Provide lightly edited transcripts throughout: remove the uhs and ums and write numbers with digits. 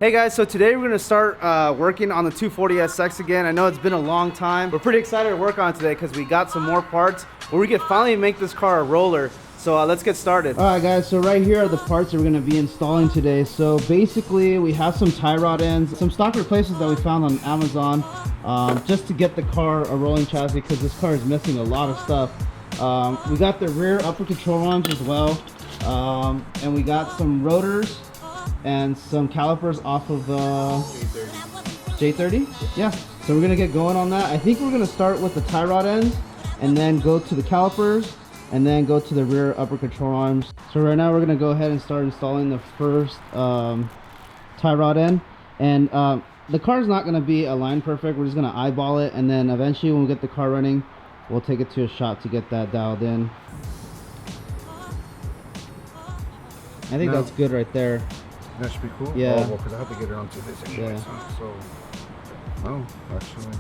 Hey guys, so today we're going to start working on the 240Sx again. I know it's been a long time. We're pretty excited to work on it today because we got some more parts where we can finally make this car a roller. So let's get started. All right guys, so right here are the parts that we're going to be installing today. So basically we have some tie rod ends, some stock replacements that we found on Amazon just to get the car a rolling chassis because this car is missing a lot of stuff. We got the rear upper control arms as well, and we got some rotors and some calipers off of J30. Yeah, so we're gonna get going on that. I think we're gonna start with the tie rod ends and then go to the calipers and then go to the rear upper control arms. So right now we're gonna go ahead and start installing the first tie rod end, and the car is not gonna be aligned perfect. We're just gonna eyeball it, and then eventually when we get the car running, we'll take it to a shop to get that dialed in. I think that's good right there. That should be cool. Yeah. Oh, well, because I have to get it onto this anyway. Yeah. So, oh, actually,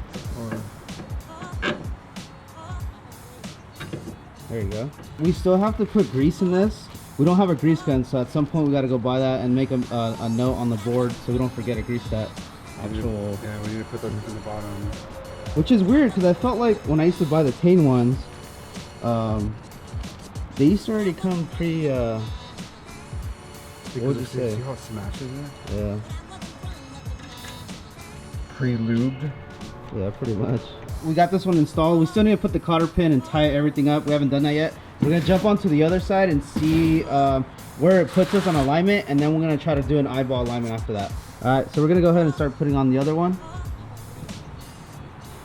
there you go. We still have to put grease in this. We don't have a grease gun, so at some point we got to go buy that and make a note on the board so we don't forget to grease that actual. Yeah, we need to put those in the bottom. Which is weird because I felt like when I used to buy the Tane ones, they used to already come pretty. What would you say? See how it smashes it? Yeah. Pre-lubed? Yeah, pretty much. We got this one installed. We still need to put the cotter pin and tie everything up. We haven't done that yet. We're going to jump onto the other side and see where it puts us on alignment, and then we're going to try to do an eyeball alignment after that. Alright, so we're going to go ahead and start putting on the other one.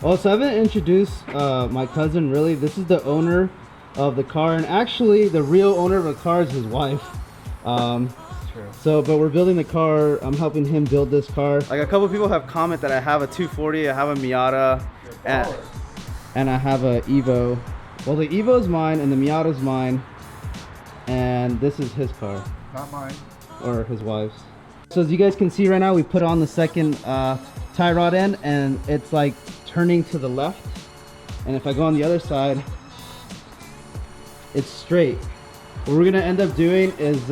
Oh, so I haven't introduced my cousin, really. This is the owner of the car, and actually the real owner of the car is his wife. So, but we're building the car. I'm helping him build this car. Like a couple people have commented that I have a 240, I have a Miata, and I have a Evo. Well, the Evo is mine and the Miata is mine, and this is his car. Not mine. Or his wife's. So as you guys can see right now, we put on the second tie rod end, and it's like turning to the left. And if I go on the other side, it's straight. What we're gonna end up doing is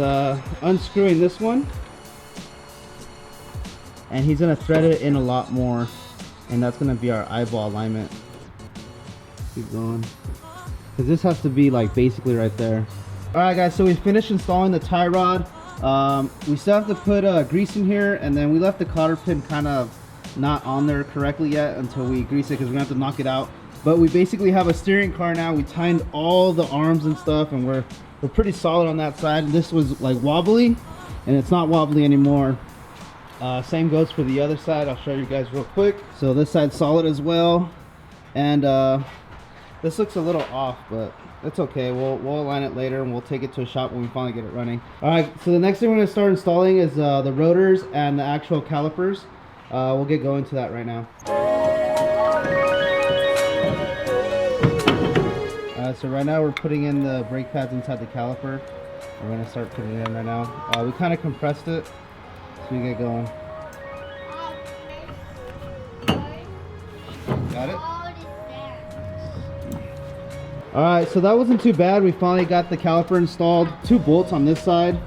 unscrewing this one, and he's gonna thread it in a lot more, and that's gonna be our eyeball alignment. Keep going, because this has to be like basically right there. All right guys, so we finished installing the tie rod. We still have to put grease in here, and then we left the cotter pin kind of not on there correctly yet until we grease it, because we're gonna have to knock it out. But we basically have a steering car now. We timed all the arms and stuff, and we're pretty solid on that side. This was like wobbly, and it's not wobbly anymore. Same goes for the other side. I'll show you guys real quick. So this side's solid as well, and this looks a little off, but it's okay. We'll align it later, and we'll take it to a shop when we finally get it running. All right, so the next thing we're gonna start installing is the rotors and the actual calipers. We'll get going to that right now. So right now we're putting in the brake pads inside the caliper. We're gonna start putting it in right now. We kind of compressed it, so we get going. Got it? Alright, so that wasn't too bad. We finally got the caliper installed. 2 bolts on this side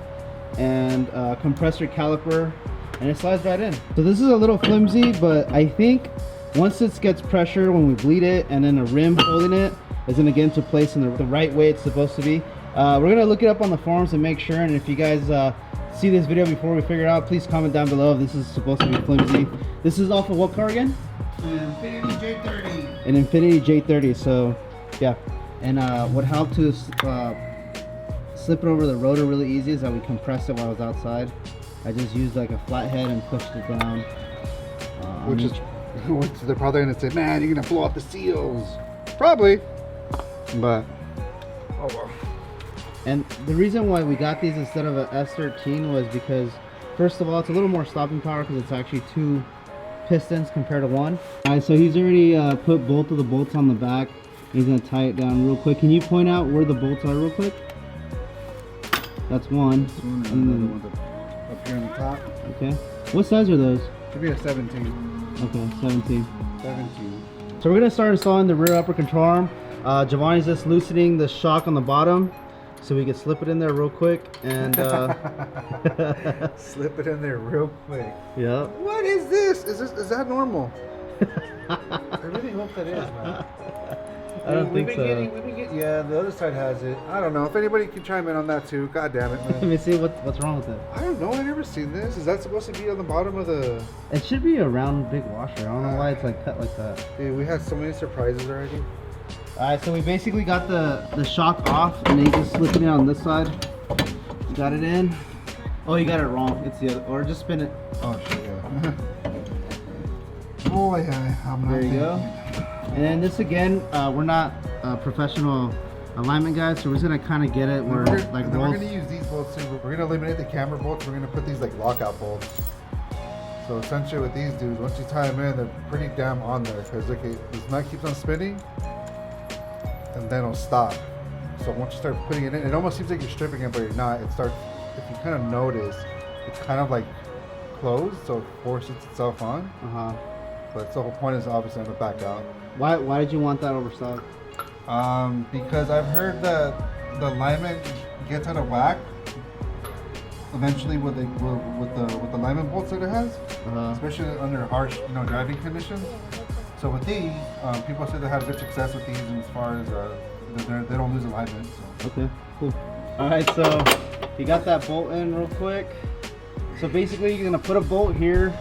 and compressor caliper, and it slides right in. So this is a little flimsy, but I think once it gets pressure when we bleed it, and then a rim holding it, is going to get into place in the right way it's supposed to be. We're going to look it up on the forums and make sure, and if you guys see this video before we figure it out, please comment down below if this is supposed to be flimsy. This is off of what car again? An Infiniti J30. An Infiniti J30, so yeah. And what helped to slip it over the rotor really easy is that we compressed it while I was outside. I just used like a flathead and pushed it down. Which they're probably going to say, man, you're going to blow out the seals. Probably. But oh well. And the reason why we got these instead of a S13 was because, first of all, it's a little more stopping power because it's actually 2 pistons compared to 1. Alright, so he's already put both of the bolts on the back. He's going to tie it down real quick. Can you point out where the bolts are real quick? That's one. And then one up here on the top. Okay. What size are those? Should be a 17. Okay, 17. 17. So we're going to start installing the rear upper control arm. Giovanni's just loosening the shock on the bottom. so we can slip it in there real quick and slip it in there real quick. Yeah. What is this? Is that normal? I really hope that is, man. I don't think so. Yeah, the other side has it. I don't know. If anybody can chime in on that too. God damn it, man. Let me see what's wrong with it. I don't know. I never seen this. Is that supposed to be on the bottom of the... It should be a round big washer. I don't know why it's like cut like that. Dude, we had so many surprises already. Alright, so we basically got the shock off and then you just slip it in on this side. You got it in. Oh, you got it wrong. It's the other, or just spin it. Oh shit, yeah. Oh yeah, I'm not there you go. And then this again, we're not professional alignment guys, so we're just gonna kind of get it where like we're gonna use these bolts too. We're gonna eliminate the camber bolts. We're gonna put these like lockout bolts. So essentially with these dudes, once you tie them in, they're pretty damn on there because look, this nut keeps on spinning and then it'll stop. So once you start putting it in, it almost seems like you're stripping it, but you're not. It starts, if you kind of notice, it's kind of like closed, so it forces itself on. But the whole point is obviously I'm gonna back out. Why did you want that overstock? Because I've heard that the alignment gets out of whack eventually with the alignment bolts that it has, especially under harsh driving conditions. So with these, people say they have good success with these, and as far as they don't lose alignment. So. Okay, cool. All right, so you got that bolt in real quick. So basically, you're gonna put a bolt here,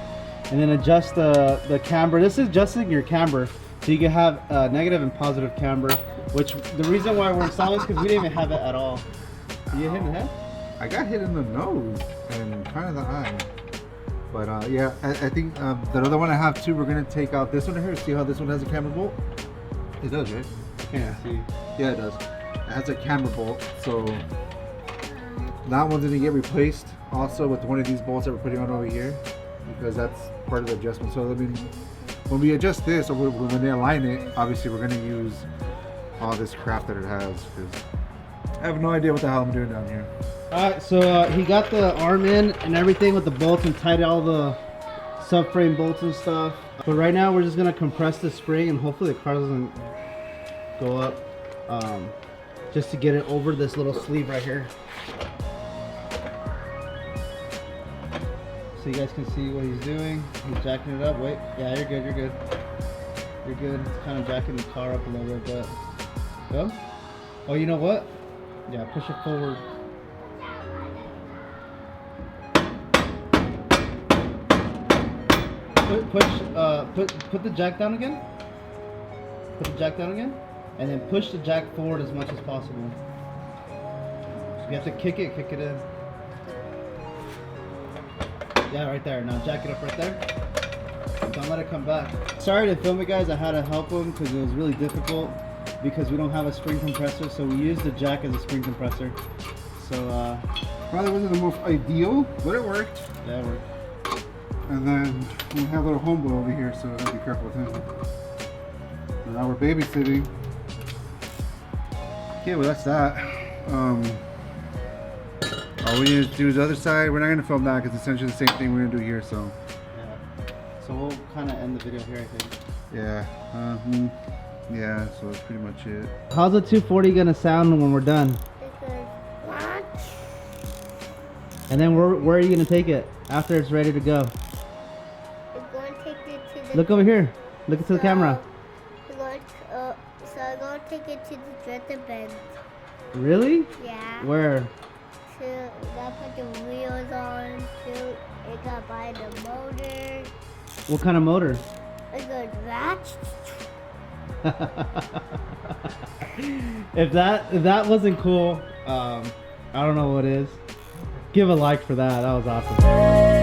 and then adjust the camber. This is adjusting your camber, so you can have negative and positive camber. Which the reason why we're installing is because we didn't even have it at all. Did you get hit in the head? I got hit in the nose and kind of the eye. But yeah, I think the other one I have too, we're gonna take out this one here. See how this one has a camber bolt? It does, right? I can't see. Yeah, it does. It has a camber bolt, so that one's gonna get replaced also with one of these bolts that we're putting on over here, because that's part of the adjustment. So I mean, when we adjust this, or when they align it, obviously we're gonna use all this crap that it has, because I have no idea what the hell I'm doing down here. Alright, so he got the arm in and everything with the bolts and tied all the subframe bolts and stuff. But right now we're just gonna compress the spring and hopefully the car doesn't go up, just to get it over this little sleeve right here. So you guys can see what he's doing. He's jacking it up. Wait, yeah, you're good, you're good. You're good. It's kind of jacking the car up a little bit, but go. Oh, you know what? Yeah, push it forward. Put the jack down again. Put the jack down again, and then push the jack forward as much as possible. So you have to kick it in. Yeah, right there. Now jack it up right there. Don't let it come back. Sorry to film it, guys. I had to help him because it was really difficult because we don't have a spring compressor, so we used the jack as a spring compressor. So probably wasn't the most ideal, but it worked. Yeah, it worked. And then we have a little homeboy over here, so I gotta be careful with him. And now we're babysitting. Okay, well that's that. All we need to do is the other side. We're not gonna film that because it's essentially the same thing we're gonna do here. So. Yeah. So we'll kind of end the video here, I think. Yeah. Yeah. So that's pretty much it. How's the 240 gonna sound when we're done? And then where are you gonna take it after it's ready to go? I'm going to take it to the... Look over here. Look into the camera. So I'm going to take it to the dresser bend. Really? Yeah. Where? So I got to put the wheels on. So I got to buy the motor. What kind of motor? I got that. If that wasn't cool, I don't know what is. Give a like for that. That was awesome.